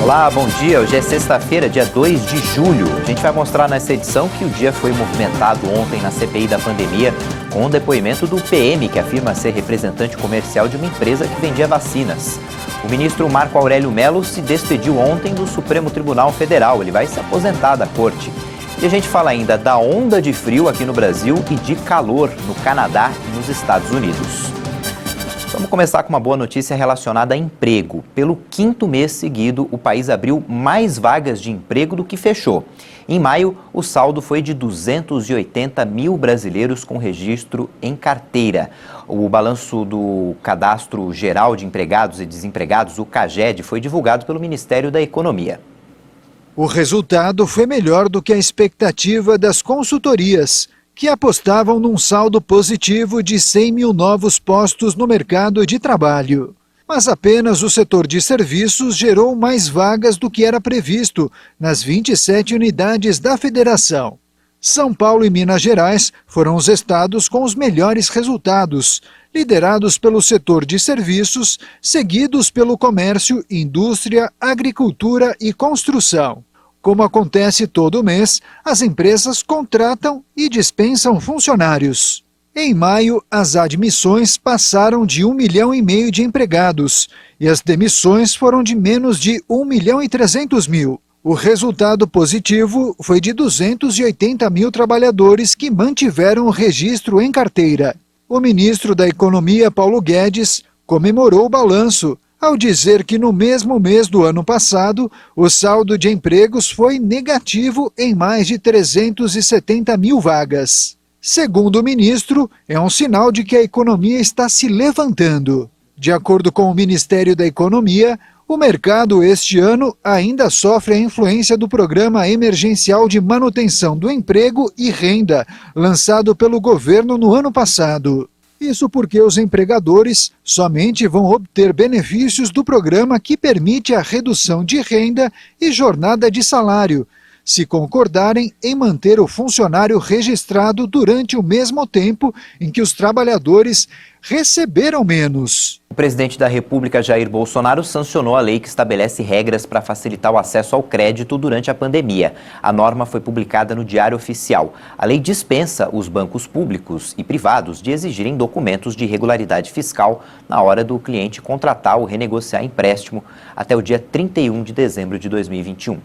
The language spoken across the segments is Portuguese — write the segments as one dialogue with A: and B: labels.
A: Olá, bom dia. Hoje é sexta-feira, dia 2 de julho. A gente vai mostrar nessa edição que o dia foi movimentado ontem na CPI da pandemia, com o depoimento do PM, que afirma ser representante comercial de uma empresa que vendia vacinas. O ministro Marco Aurélio Mello se despediu ontem do Supremo Tribunal Federal. Ele vai se aposentar da corte. E a gente fala ainda da onda de frio aqui no Brasil e de calor no Canadá e nos Estados Unidos. Vamos começar com uma boa notícia relacionada a emprego. Pelo 5º mês seguido, o país abriu mais vagas de emprego do que fechou. Em maio, o saldo foi de 280 mil brasileiros com registro em carteira. O balanço do Cadastro Geral de Empregados e Desempregados, o CAGED, foi divulgado pelo Ministério da Economia.
B: O resultado foi melhor do que a expectativa das consultorias, que apostavam num saldo positivo de 100 mil novos postos no mercado de trabalho. Mas apenas o setor de serviços gerou mais vagas do que era previsto nas 27 unidades da federação. São Paulo e Minas Gerais foram os estados com os melhores resultados, liderados pelo setor de serviços, seguidos pelo comércio, indústria, agricultura e construção. Como acontece todo mês, as empresas contratam e dispensam funcionários. Em maio, as admissões passaram de 1,5 milhão de empregados e as demissões foram de menos de 1,3 milhão. O resultado positivo foi de 280 mil trabalhadores que mantiveram o registro em carteira. O ministro da Economia, Paulo Guedes, comemorou o balanço, ao dizer que no mesmo mês do ano passado, o saldo de empregos foi negativo em mais de 370 mil vagas. Segundo o ministro, é um sinal de que a economia está se levantando. De acordo com o Ministério da Economia, o mercado este ano ainda sofre a influência do Programa Emergencial de Manutenção do Emprego e Renda, lançado pelo governo no ano passado. Isso porque os empregadores somente vão obter benefícios do programa que permite a redução de renda e jornada de salário, se concordarem em manter o funcionário registrado durante o mesmo tempo em que os trabalhadores receberam menos.
A: O presidente da República, Jair Bolsonaro, sancionou a lei que estabelece regras para facilitar o acesso ao crédito durante a pandemia. A norma foi publicada no Diário Oficial. A lei dispensa os bancos públicos e privados de exigirem documentos de regularidade fiscal na hora do cliente contratar ou renegociar empréstimo até o dia 31 de dezembro de 2021.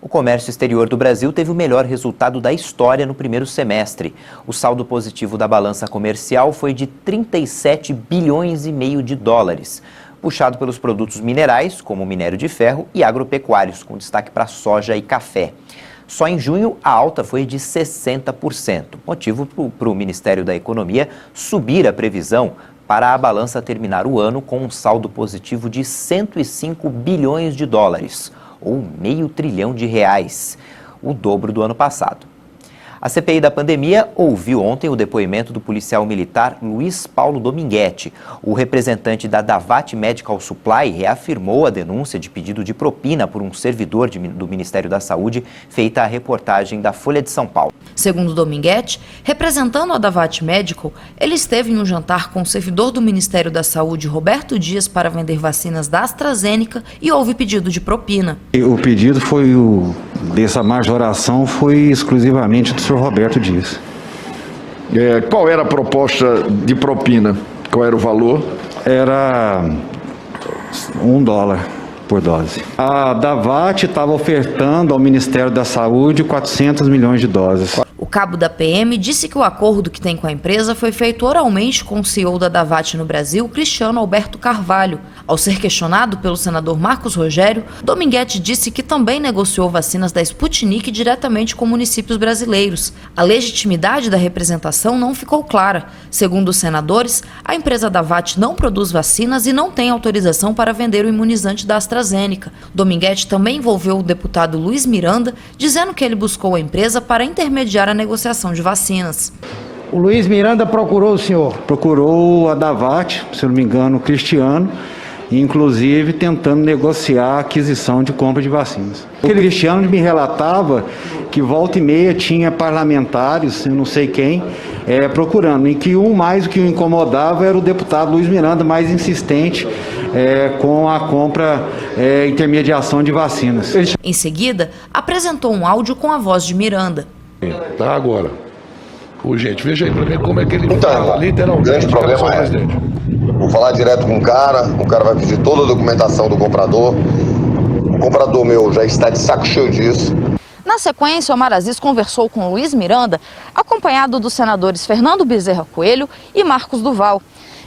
A: O comércio exterior do Brasil teve o melhor resultado da história no primeiro semestre. O saldo positivo da balança comercial foi de 37 bilhões e meio de dólares, puxado pelos produtos minerais, como minério de ferro, e agropecuários, com destaque para soja e café. Só em junho, a alta foi de 60%, motivo para o Ministério da Economia subir a previsão para a balança terminar o ano com um saldo positivo de 105 bilhões de dólares, ou R$500 bilhão, o dobro do ano passado. A CPI da pandemia ouviu ontem o depoimento do policial militar Luiz Paulo Dominguete. O representante da Davat Medical Supply reafirmou a denúncia de pedido de propina por um servidor do Ministério da Saúde, feita a reportagem da Folha de São Paulo.
C: Segundo Dominguete, representando a Davat Medical, ele esteve em um jantar com o servidor do Ministério da Saúde, Roberto Dias, para vender vacinas da AstraZeneca e houve pedido de propina.
D: O pedido dessa majoração foi exclusivamente do senhor Roberto Dias.
E: Qual era a proposta de propina? Qual era o valor?
D: Era $1 por dose. A Davat estava ofertando ao Ministério da Saúde 400 milhões de doses.
C: O cabo da PM disse que o acordo que tem com a empresa foi feito oralmente com o CEO da Davat no Brasil, Cristiano Alberto Carvalho. Ao ser questionado pelo senador Marcos Rogério, Dominguete disse que também negociou vacinas da Sputnik diretamente com municípios brasileiros. A legitimidade da representação não ficou clara. Segundo os senadores, a empresa Davat não produz vacinas e não tem autorização para vender o imunizante da AstraZeneca. Dominguete também envolveu o deputado Luiz Miranda, dizendo que ele buscou a empresa para intermediar a negociação de vacinas.
F: O Luiz Miranda procurou o senhor?
D: Procurou a Davat, se eu não me engano, o Cristiano, inclusive tentando negociar a aquisição de compra de vacinas. O Cristiano me relatava que volta e meia tinha parlamentares, eu não sei quem, procurando, e que mais o que o incomodava era o deputado Luiz Miranda, mais insistente com a compra e intermediação de vacinas.
C: Em seguida, apresentou um áudio com a voz de Miranda.
F: Tá agora. Ô, gente, veja aí pra mim como é que ele
G: fala, literalmente. O grande problema vou falar direto com o cara vai pedir toda a documentação do comprador. O comprador meu já está de saco cheio disso.
C: Na sequência, Omar Aziz conversou com Luiz Miranda, acompanhado dos senadores Fernando Bezerra Coelho e Marcos Duval.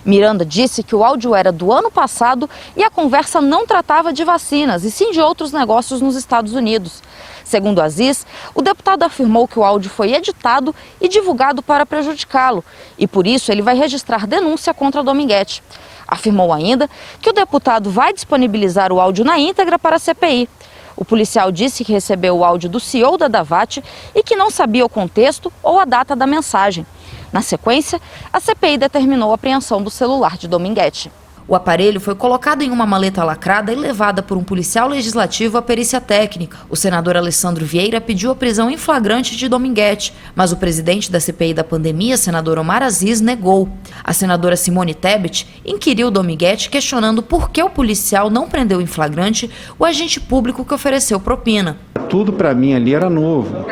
C: Miranda disse que o áudio era do ano passado e a conversa não tratava de vacinas, e sim de outros negócios nos Estados Unidos. Segundo Aziz, o deputado afirmou que o áudio foi editado e divulgado para prejudicá-lo, e por isso ele vai registrar denúncia contra Dominguete. Afirmou ainda que o deputado vai disponibilizar o áudio na íntegra para a CPI. O policial disse que recebeu o áudio do CEO da Davat e que não sabia o contexto ou a data da mensagem. Na sequência, a CPI determinou a apreensão do celular de Dominguete. O aparelho foi colocado em uma maleta lacrada e levada por um policial legislativo à perícia técnica. O senador Alessandro Vieira pediu a prisão em flagrante de Dominguete, mas o presidente da CPI da pandemia, senador Omar Aziz, negou. A senadora Simone Tebet inquiriu Dominguete, questionando por que o policial não prendeu em flagrante o agente público que ofereceu propina.
D: Tudo para mim ali era novo.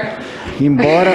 D: Embora...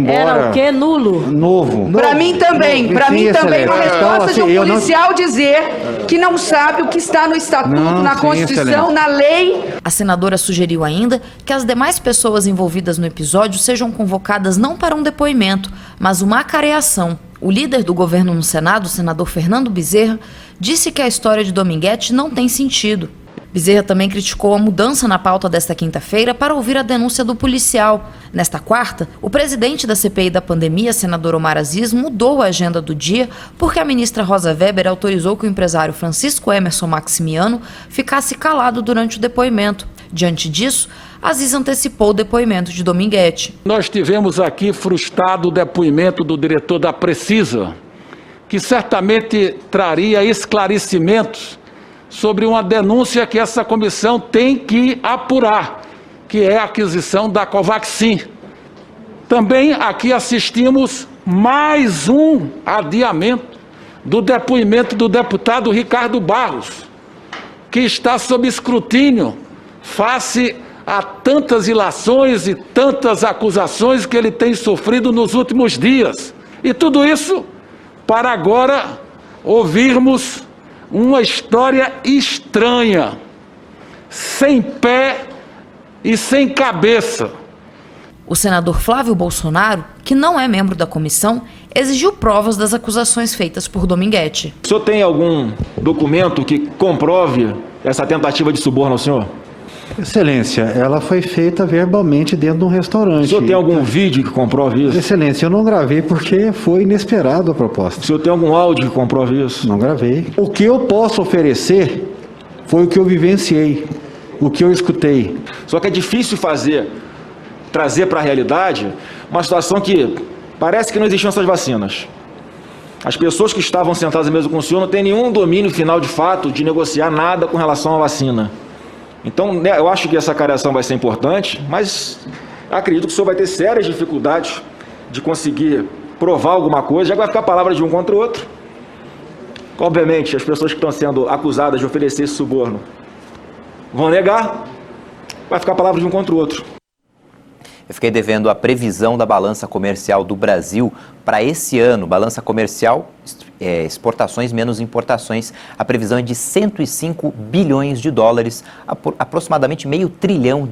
H: Era o quê? Nulo?
D: Novo.
H: Para mim também. Para mim também. Uma resposta de um policial dizer que não sabe o que está no Estatuto, na Constituição, na lei.
C: A senadora sugeriu ainda que as demais pessoas envolvidas no episódio sejam convocadas não para um depoimento, mas uma acareação. O líder do governo no Senado, o senador Fernando Bezerra, disse que a história de Dominguete não tem sentido. Bezerra também criticou a mudança na pauta desta quinta-feira para ouvir a denúncia do policial. Nesta quarta, o presidente da CPI da pandemia, senador Omar Aziz, mudou a agenda do dia porque a ministra Rosa Weber autorizou que o empresário Francisco Emerson Maximiano ficasse calado durante o depoimento. Diante disso, Aziz antecipou o depoimento de Dominguete.
I: Nós tivemos aqui frustrado o depoimento do diretor da Precisa, que certamente traria esclarecimentos sobre uma denúncia que essa comissão tem que apurar, que é a aquisição da Covaxin. Também aqui assistimos mais um adiamento do depoimento do deputado Ricardo Barros, que está sob escrutínio face a tantas ilações e tantas acusações que ele tem sofrido nos últimos dias. E tudo isso para agora ouvirmos uma história estranha, sem pé e sem cabeça.
C: O senador Flávio Bolsonaro, que não é membro da comissão, exigiu provas das acusações feitas por Dominguete.
J: O senhor tem algum documento que comprove essa tentativa de suborno ao senhor?
D: Excelência, ela foi feita verbalmente dentro de um restaurante.
J: O senhor tem algum vídeo que comprove isso?
D: Excelência, eu não gravei porque foi inesperado a proposta.
J: O senhor tem algum áudio que comprove isso?
D: Não gravei. O que eu posso oferecer foi o que eu vivenciei, o que eu escutei.
J: Só que é difícil trazer para a realidade uma situação que parece que não existiam essas vacinas. As pessoas que estavam sentadas mesmo com o senhor não têm nenhum domínio final de fato de negociar nada com relação à vacina. Então, eu acho que essa careação vai ser importante, mas acredito que o senhor vai ter sérias dificuldades de conseguir provar alguma coisa, já que vai ficar a palavra de um contra o outro. Obviamente, as pessoas que estão sendo acusadas de oferecer esse suborno vão negar, vai ficar a palavra de um contra o outro.
A: Eu fiquei devendo a previsão da balança comercial do Brasil para esse ano. Balança comercial, exportações menos importações. A previsão é de 105 bilhões de dólares, aproximadamente R$500 bilhão.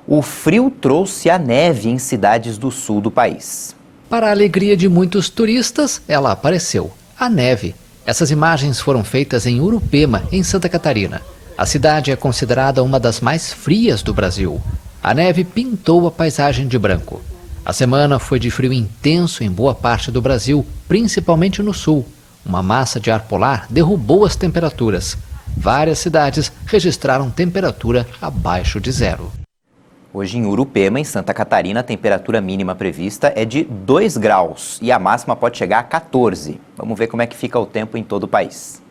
A: O frio trouxe a neve em cidades do sul do país.
K: Para a alegria de muitos turistas, ela apareceu, a neve. Essas imagens foram feitas em Urupema, em Santa Catarina. A cidade é considerada uma das mais frias do Brasil. A neve pintou a paisagem de branco. A semana foi de frio intenso em boa parte do Brasil, principalmente no sul. Uma massa de ar polar derrubou as temperaturas. Várias cidades registraram temperatura abaixo de zero.
A: Hoje em Urupema, em Santa Catarina, a temperatura mínima prevista é de 2 graus e a máxima pode chegar a 14. Vamos ver como é que fica o tempo em todo o país.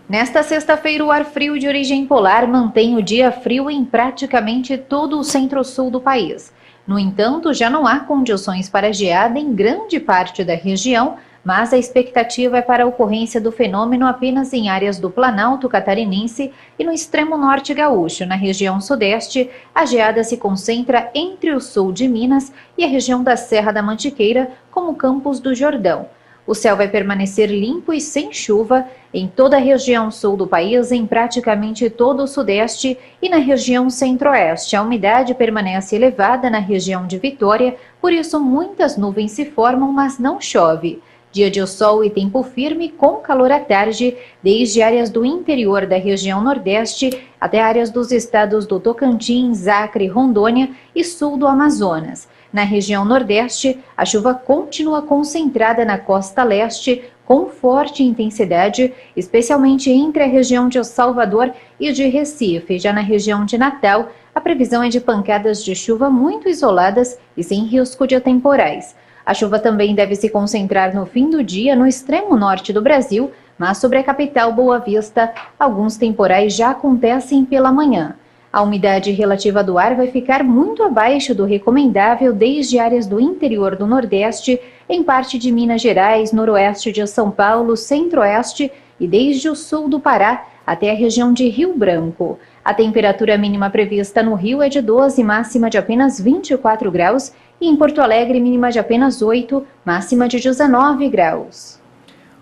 L: Nesta sexta-feira, o ar frio de origem polar mantém o dia frio em praticamente todo o centro-sul do país. No entanto, já não há condições para geada em grande parte da região, mas a expectativa é para a ocorrência do fenômeno apenas em áreas do Planalto Catarinense e no extremo norte gaúcho. Na região sudeste, a geada se concentra entre o sul de Minas e a região da Serra da Mantiqueira, como Campos do Jordão. O céu vai permanecer limpo e sem chuva em toda a região sul do país, em praticamente todo o sudeste e na região centro-oeste. A umidade permanece elevada na região de Vitória, por isso muitas nuvens se formam, mas não chove. Dia de sol e tempo firme, com calor à tarde, desde áreas do interior da região nordeste até áreas dos estados do Tocantins, Acre, Rondônia e sul do Amazonas. Na região nordeste, a chuva continua concentrada na costa leste, com forte intensidade, especialmente entre a região de Salvador e de Recife. Já na região de Natal, a previsão é de pancadas de chuva muito isoladas e sem risco de temporais. A chuva também deve se concentrar no fim do dia no extremo norte do Brasil, mas sobre a capital Boa Vista, alguns temporais já acontecem pela manhã. A umidade relativa do ar vai ficar muito abaixo do recomendável desde áreas do interior do Nordeste, em parte de Minas Gerais, noroeste de São Paulo, centro-oeste e desde o sul do Pará até a região de Rio Branco. A temperatura mínima prevista no Rio é de 12, máxima de apenas 24 graus, e em Porto Alegre, mínima de apenas 8, máxima de 19 graus.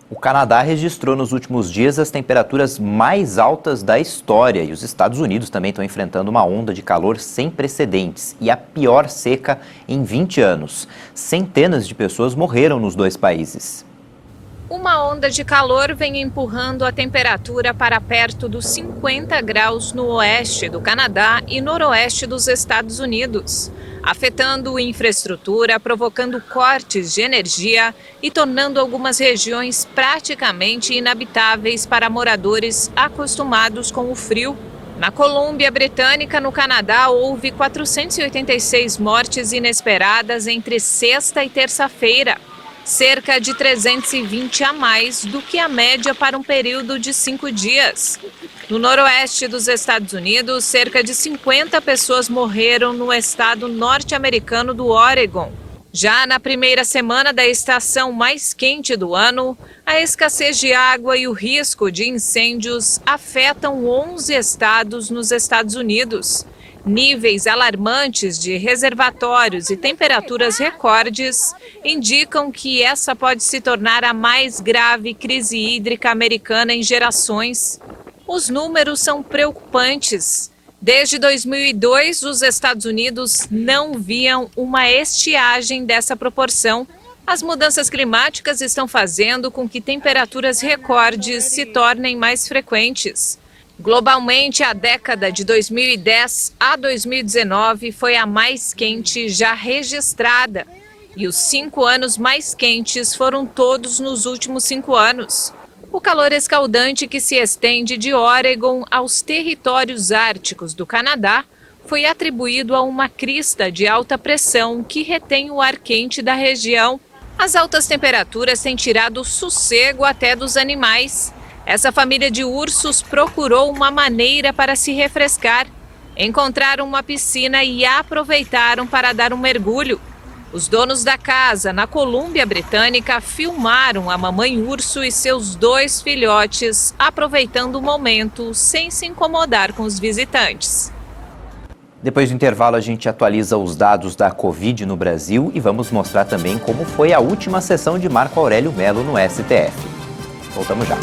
A: O Canadá registrou nos últimos dias as temperaturas mais altas da história e os Estados Unidos também estão enfrentando uma onda de calor sem precedentes e a pior seca em 20 anos. Centenas de pessoas morreram nos dois países.
M: Uma onda de calor vem empurrando a temperatura para perto dos 50 graus no oeste do Canadá e noroeste dos Estados Unidos, afetando infraestrutura, provocando cortes de energia e tornando algumas regiões praticamente inabitáveis para moradores acostumados com o frio. Na Colômbia Britânica, no Canadá, houve 486 mortes inesperadas entre sexta e terça-feira, cerca de 320 a mais do que a média para um período de 5 dias. No noroeste dos Estados Unidos, cerca de 50 pessoas morreram no estado norte-americano do Oregon. Já na primeira semana da estação mais quente do ano, a escassez de água e o risco de incêndios afetam 11 estados nos Estados Unidos. Níveis alarmantes de reservatórios e temperaturas recordes indicam que essa pode se tornar a mais grave crise hídrica americana em gerações. Os números são preocupantes. Desde 2002, os Estados Unidos não viam uma estiagem dessa proporção. As mudanças climáticas estão fazendo com que temperaturas recordes se tornem mais frequentes. Globalmente, a década de 2010 a 2019 foi a mais quente já registrada. E os 5 anos mais quentes foram todos nos últimos 5 anos. O calor escaldante que se estende de Oregon aos territórios árticos do Canadá foi atribuído a uma crista de alta pressão que retém o ar quente da região. As altas temperaturas têm tirado o sossego até dos animais. Essa família de ursos procurou uma maneira para se refrescar. Encontraram uma piscina e aproveitaram para dar um mergulho. Os donos da casa, na Colômbia Britânica, filmaram a mamãe urso e seus 2 filhotes, aproveitando o momento sem se incomodar com os visitantes.
A: Depois do intervalo, a gente atualiza os dados da Covid no Brasil e vamos mostrar também como foi a última sessão de Marco Aurélio Mello no STF. Voltamos já.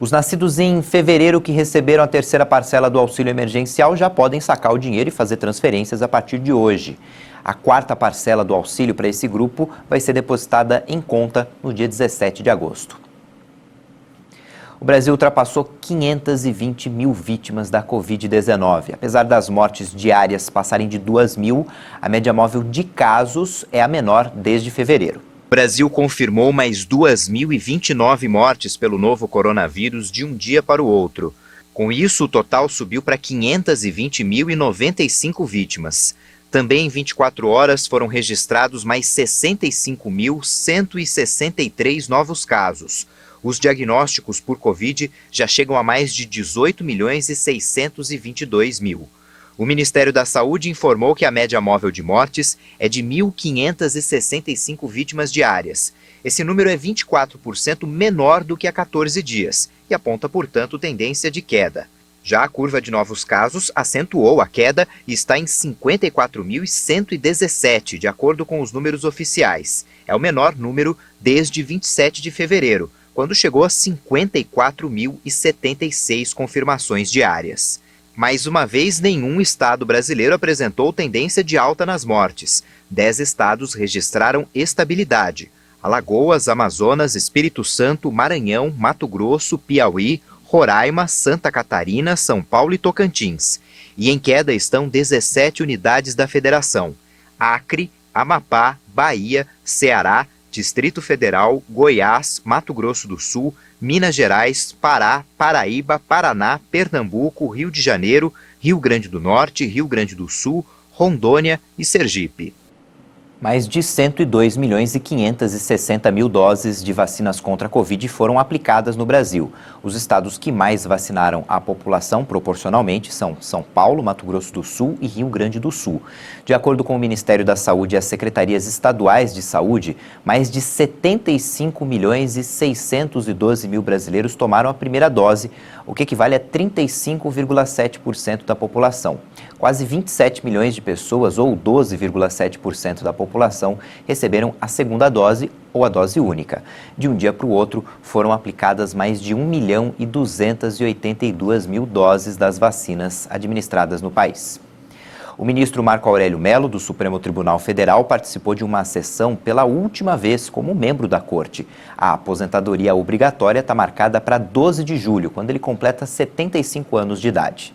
A: Os nascidos em fevereiro que receberam a terceira parcela do auxílio emergencial já podem sacar o dinheiro e fazer transferências a partir de hoje. A 4ª parcela do auxílio para esse grupo vai ser depositada em conta no dia 17 de agosto. O Brasil ultrapassou 520 mil vítimas da Covid-19. Apesar das mortes diárias passarem de 2.000, a média móvel de casos é a menor desde fevereiro. O Brasil confirmou mais 2.029 mortes pelo novo coronavírus de um dia para o outro. Com isso, o total subiu para 520.095 vítimas. Também em 24 horas foram registrados mais 65.163 novos casos. Os diagnósticos por Covid já chegam a mais de 18.622.000. O Ministério da Saúde informou que a média móvel de mortes é de 1.565 vítimas diárias. Esse número é 24% menor do que há 14 dias e aponta, portanto, tendência de queda. Já a curva de novos casos acentuou a queda e está em 54.117, de acordo com os números oficiais. É o menor número desde 27 de fevereiro, quando chegou a 54.076 confirmações diárias. Mais uma vez, nenhum estado brasileiro apresentou tendência de alta nas mortes. 10 estados registraram estabilidade: Alagoas, Amazonas, Espírito Santo, Maranhão, Mato Grosso, Piauí, Roraima, Santa Catarina, São Paulo e Tocantins. E em queda estão 17 unidades da federação: Acre, Amapá, Bahia, Ceará, Distrito Federal, Goiás, Mato Grosso do Sul, Minas Gerais, Pará, Paraíba, Paraná, Pernambuco, Rio de Janeiro, Rio Grande do Norte, Rio Grande do Sul, Rondônia e Sergipe. Mais de 102.560.000 doses de vacinas contra a Covid foram aplicadas no Brasil. Os estados que mais vacinaram a população proporcionalmente são São Paulo, Mato Grosso do Sul e Rio Grande do Sul. De acordo com o Ministério da Saúde e as secretarias estaduais de saúde, mais de 75.612.000 brasileiros tomaram a primeira dose, o que equivale a 35,7% da população. Quase 27 milhões de pessoas, ou 12,7% da população, receberam a segunda dose ou a dose única. De um dia para o outro, foram aplicadas mais de 1.282.000 doses das vacinas administradas no país. O ministro Marco Aurélio Mello, do Supremo Tribunal Federal, participou de uma sessão pela última vez como membro da Corte. A aposentadoria obrigatória está marcada para 12 de julho, quando ele completa 75 anos de idade.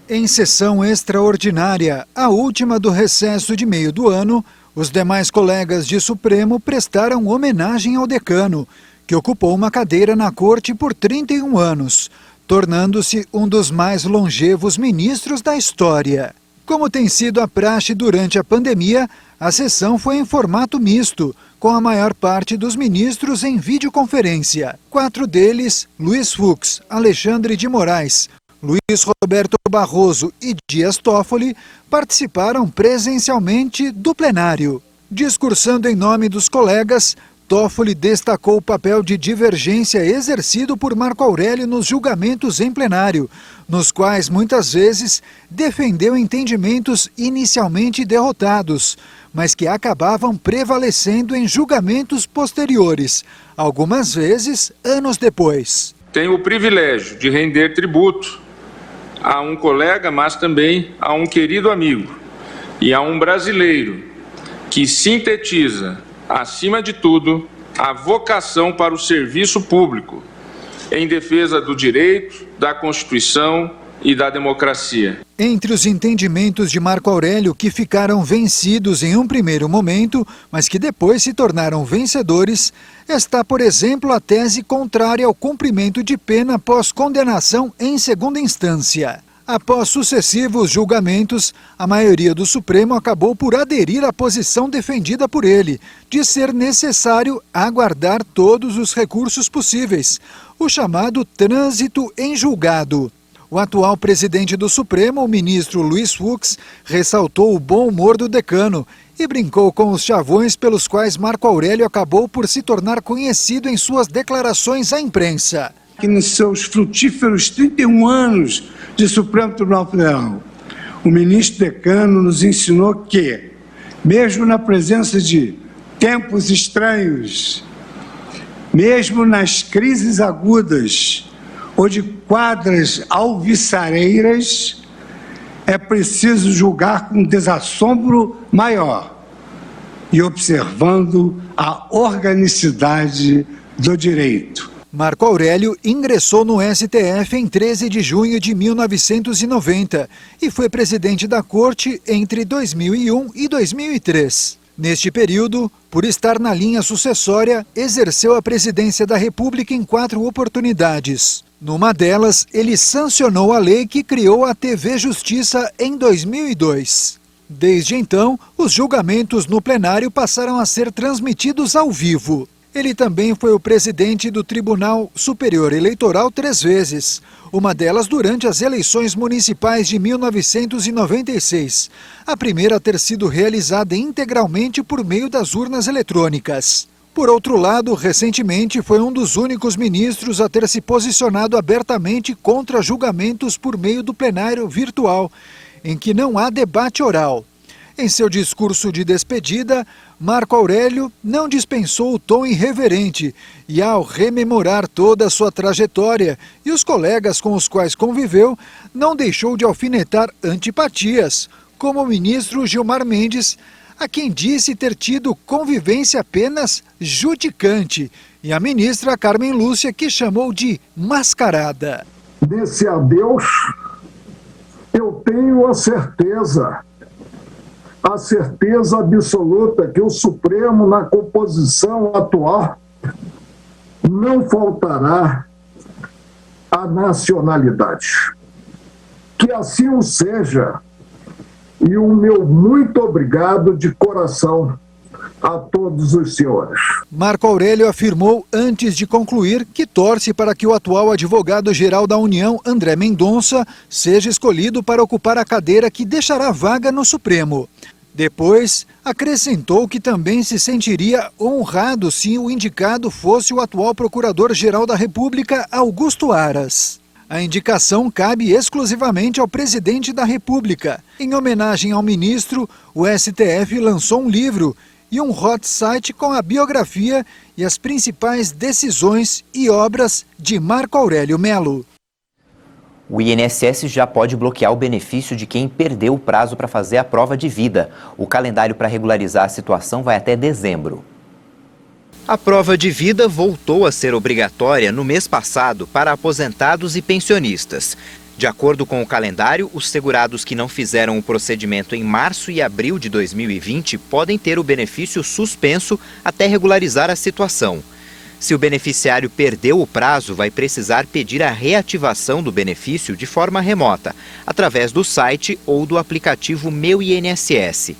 B: Em sessão extraordinária, a última do recesso de meio do ano, os demais colegas de Supremo prestaram homenagem ao decano, que ocupou uma cadeira na Corte por 31 anos, tornando-se um dos mais longevos ministros da história. Como tem sido a praxe durante a pandemia, a sessão foi em formato misto, com a maior parte dos ministros em videoconferência. 4 deles, Luiz Fux, Alexandre de Moraes, Luiz Roberto Barroso e Dias Toffoli, participaram presencialmente do plenário. Discursando em nome dos colegas, Toffoli destacou o papel de divergência exercido por Marco Aurélio nos julgamentos em plenário, nos quais muitas vezes defendeu entendimentos inicialmente derrotados, mas que acabavam prevalecendo em julgamentos posteriores, algumas vezes anos depois.
N: Tenho o privilégio de render tributo a um colega, mas também a um querido amigo e a um brasileiro que sintetiza, acima de tudo, a vocação para o serviço público em defesa do direito, da Constituição e da democracia.
B: Entre os entendimentos de Marco Aurélio que ficaram vencidos em um primeiro momento, mas que depois se tornaram vencedores, está, por exemplo, a tese contrária ao cumprimento de pena após condenação em segunda instância. Após sucessivos julgamentos, a maioria do Supremo acabou por aderir à posição defendida por ele, de ser necessário aguardar todos os recursos possíveis, o chamado trânsito em julgado. O atual presidente do Supremo, o ministro Luiz Fux, ressaltou o bom humor do decano e brincou com os chavões pelos quais Marco Aurélio acabou por se tornar conhecido em suas declarações à imprensa.
O: Que nos seus frutíferos 31 anos de Supremo Tribunal Federal, o ministro decano nos ensinou que, mesmo na presença de tempos estranhos, mesmo nas crises agudas ou de quadras alvissareiras, é preciso julgar com desassombro maior e observando a organicidade do direito.
B: Marco Aurélio ingressou no STF em 13 de junho de 1990 e foi presidente da Corte entre 2001 e 2003. Neste período, por estar na linha sucessória, exerceu a presidência da República em 4 oportunidades. Numa delas, ele sancionou a lei que criou a TV Justiça em 2002. Desde então, os julgamentos no plenário passaram a ser transmitidos ao vivo. Ele também foi o presidente do Tribunal Superior Eleitoral 3 vezes, uma delas durante as eleições municipais de 1996, a primeira a ter sido realizada integralmente por meio das urnas eletrônicas. Por outro lado, recentemente foi um dos únicos ministros a ter se posicionado abertamente contra julgamentos por meio do plenário virtual, em que não há debate oral. Em seu discurso de despedida, Marco Aurélio não dispensou o tom irreverente e, ao rememorar toda a sua trajetória e os colegas com os quais conviveu, não deixou de alfinetar antipatias, como o ministro Gilmar Mendes, a quem disse ter tido convivência apenas judicante, e a ministra Carmen Lúcia, que chamou de mascarada.
P: Desse adeus, eu tenho a certeza absoluta que o Supremo, na composição atual, não faltará a nacionalidade. Que assim o seja, e o meu muito obrigado de coração a todos os senhores.
B: Marco Aurélio afirmou, antes de concluir, que torce para que o atual advogado-geral da União, André Mendonça, seja escolhido para ocupar a cadeira que deixará vaga no Supremo. Depois, acrescentou que também se sentiria honrado se o indicado fosse o atual Procurador-Geral da República, Augusto Aras. A indicação cabe exclusivamente ao presidente da República. Em homenagem ao ministro, o STF lançou um livro e um hot site com a biografia e as principais decisões e obras de Marco Aurélio Melo.
A: O INSS já pode bloquear o benefício de quem perdeu o prazo para fazer a prova de vida. O calendário para regularizar a situação vai até dezembro. A prova de vida voltou a ser obrigatória no mês passado para aposentados e pensionistas. De acordo com o calendário, os segurados que não fizeram o procedimento em março e abril de 2020 podem ter o benefício suspenso até regularizar a situação. Se o beneficiário perdeu o prazo, vai precisar pedir a reativação do benefício de forma remota, através do site ou do aplicativo Meu INSS.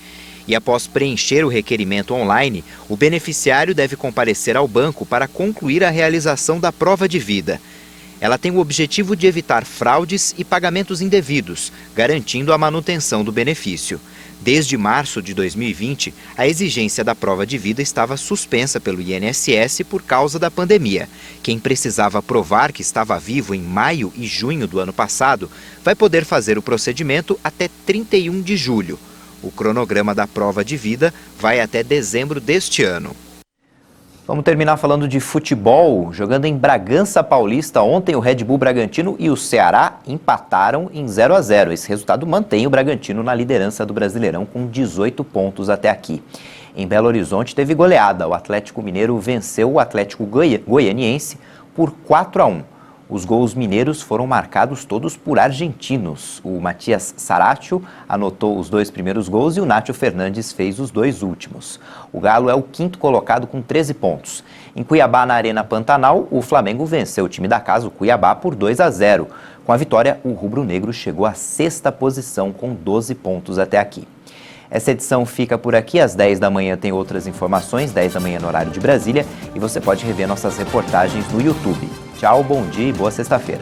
A: E após preencher o requerimento online, o beneficiário deve comparecer ao banco para concluir a realização da prova de vida. Ela tem o objetivo de evitar fraudes e pagamentos indevidos, garantindo a manutenção do benefício. Desde março de 2020, a exigência da prova de vida estava suspensa pelo INSS por causa da pandemia. Quem precisava provar que estava vivo em maio e junho do ano passado vai poder fazer o procedimento até 31 de julho. O cronograma da prova de vida vai até dezembro deste ano. Vamos terminar falando de futebol. Jogando em Bragança Paulista, ontem o Red Bull Bragantino e o Ceará empataram em 0-0. Esse resultado mantém o Bragantino na liderança do Brasileirão com 18 pontos até aqui. Em Belo Horizonte teve goleada. O Atlético Mineiro venceu o Atlético Goianiense por 4-1. Os gols mineiros foram marcados todos por argentinos. O Matias Saratio anotou os 2 primeiros gols e o Nátio Fernandes fez os 2 últimos. O Galo é o 5º colocado com 13 pontos. Em Cuiabá, na Arena Pantanal, o Flamengo venceu o time da casa, o Cuiabá, por 2-0. Com a vitória, o rubro-negro chegou à 6ª posição com 12 pontos até aqui. Essa edição fica por aqui. Às 10 da manhã tem outras informações, 10 da manhã no horário de Brasília, e você pode rever nossas reportagens no YouTube. Tchau, bom dia e boa sexta-feira.